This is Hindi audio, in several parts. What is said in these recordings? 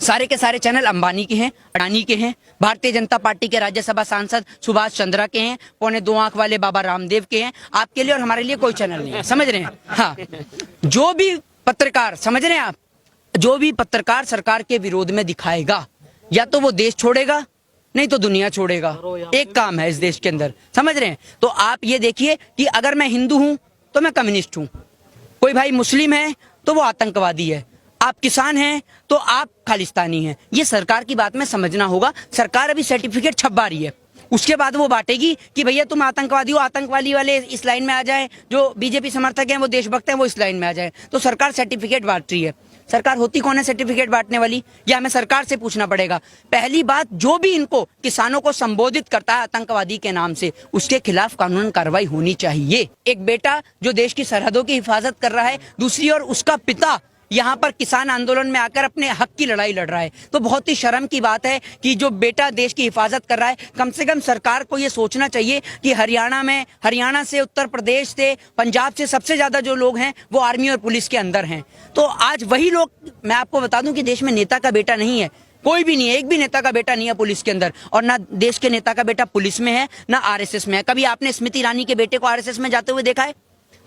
सारे के सारे चैनल अंबानी के हैं, अडानी के हैं, भारतीय जनता पार्टी के राज्यसभा सांसद सुभाष चंद्रा के हैं, पौने 2 आंख वाले बाबा रामदेव के हैं। आपके लिए और हमारे लिए कोई चैनल नहीं है, समझ रहे हैं? हाँ, जो भी पत्रकार, समझ रहे हैं आप, जो भी पत्रकार सरकार के विरोध में दिखाएगा या तो वो देश छोड़ेगा नहीं तो दुनिया छोड़ेगा। एक काम है इस देश के अंदर, समझ रहे हैं? तो आप ये देखिए कि अगर मैं हिंदू हूं तो मैं कम्युनिस्ट हूं, कोई भाई मुस्लिम है तो वो आतंकवादी है, आप किसान हैं तो आप खालिस्तानी हैं। ये सरकार की बात में समझना होगा। सरकार अभी सर्टिफिकेट छपवा रही है, उसके बाद वो बांटेगी कि भैया तुम आतंकवादी हो, आतंकवादी वाले इस लाइन में आ जाएं, जो बीजेपी समर्थक हैं वो देशभक्त हैं वो इस लाइन में आ जाएं। तो सरकार सर्टिफिकेट बांट रही है। सरकार होती कौन है सर्टिफिकेट बांटने वाली? या हमें सरकार से पूछना पड़ेगा। पहली बात, जो भी इनको किसानों को संबोधित करता है आतंकवादी के नाम से, उसके खिलाफ कानूनी कार्रवाई होनी चाहिए। एक बेटा जो देश की सरहदों की हिफाजत कर रहा है, दूसरी ओर उसका पिता यहाँ पर किसान आंदोलन में आकर अपने हक की लड़ाई लड़ रहा है, तो बहुत ही शर्म की बात है कि जो बेटा देश की हिफाजत कर रहा है, कम से कम सरकार को ये सोचना चाहिए कि हरियाणा से, उत्तर प्रदेश से, पंजाब से सबसे ज्यादा जो लोग हैं वो आर्मी और पुलिस के अंदर हैं। तो आज वही लोग, मैं आपको बता दूं कि देश में नेता का बेटा नहीं है, कोई भी नहीं है, एक भी नेता का बेटा नहीं है पुलिस के अंदर, और ना देश के नेता का बेटा पुलिस में है ना आरएसएस में है। कभी आपने स्मृति ईरानी के बेटे को आरएसएस में जाते हुए देखा है?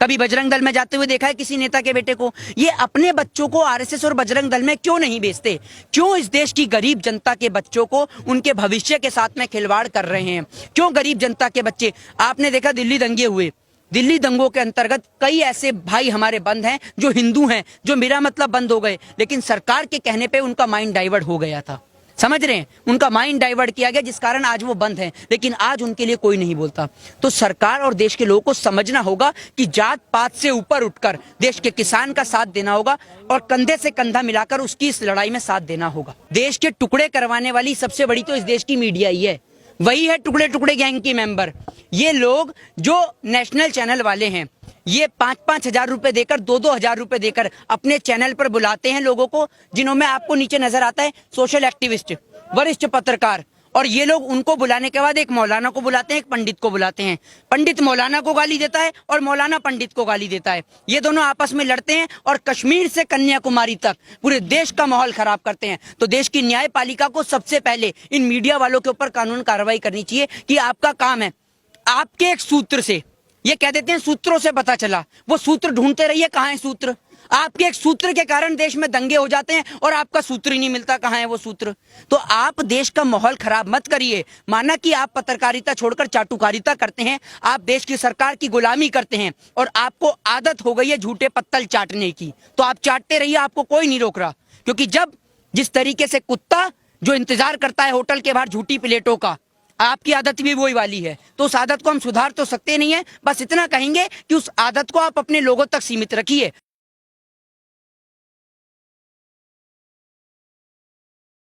कभी बजरंग दल में जाते हुए देखा है किसी नेता के बेटे को? ये अपने बच्चों को आरएसएस और बजरंग दल में क्यों नहीं भेजते? क्यों इस देश की गरीब जनता के बच्चों को उनके भविष्य के साथ में खिलवाड़ कर रहे हैं? क्यों गरीब जनता के बच्चे? आपने देखा दिल्ली दंगे हुए, दिल्ली दंगों के अंतर्गत कई ऐसे भाई हमारे बंद हैं जो हिंदू हैं, जो मेरा मतलब बंद हो गए, लेकिन सरकार के कहने पे उनका माइंड डाइवर्ट हो गया था, समझ रहे हैं? उनका माइंड डाइवर्ट किया गया, जिस कारण आज वो बंद हैं, लेकिन आज उनके लिए कोई नहीं बोलता। तो सरकार और देश के लोगों को समझना होगा कि जात पात से ऊपर उठकर देश के किसान का साथ देना होगा और कंधे से कंधा मिलाकर उसकी इस लड़ाई में साथ देना होगा। देश के टुकड़े करवाने वाली सबसे बड़ी तो इस देश की मीडिया ही है, वही है टुकड़े टुकड़े गैंग की मेंबर। ये लोग जो नेशनल चैनल वाले हैं, ये 5-5 हजार रुपए देकर, 2-2 हजार रुपए देकर अपने चैनल पर बुलाते हैं लोगों को, जिन्हों में आपको नीचे नजर आता है सोशल एक्टिविस्ट, वरिष्ठ पत्रकार, और ये लोग उनको बुलाने के बाद एक मौलाना को बुलाते हैं, एक पंडित को बुलाते हैं। पंडित मौलाना को गाली देता है और मौलाना पंडित को गाली देता है। ये दोनों आपस में लड़ते हैं और कश्मीर से कन्याकुमारी तक पूरे देश का माहौल खराब करते हैं। तो देश की न्यायपालिका को सबसे पहले इन मीडिया वालों के ऊपर कानून कार्रवाई करनी चाहिए कि आपका काम है, आपके एक सूत्र से, ये कह देते हैं सूत्रों से पता चला, वो सूत्र ढूंढते रहिए, कहाँ है सूत्र? आपके एक सूत्र के कारण देश में दंगे हो जाते हैं और आपका सूत्र ही नहीं मिलता, कहाँ है वो सूत्र? तो आप देश का माहौल खराब मत करिए। माना कि आप पत्रकारिता छोड़कर चाटुकारिता करते हैं, आप देश की सरकार की गुलामी करते हैं और आपको आदत हो गई है झूठे पत्तल चाटने की, तो आप चाटते रहिए, आपको कोई नहीं रोक रहा। क्योंकि जब जिस तरीके से कुत्ता जो इंतजार करता है होटल के बाहर झूठी प्लेटों का, आपकी आदत भी वही वाली है, तो उस आदत को हम सुधार तो सकते नहीं है। बस इतना कहेंगे कि उस आदत को आप अपने लोगों तक सीमित रखिए।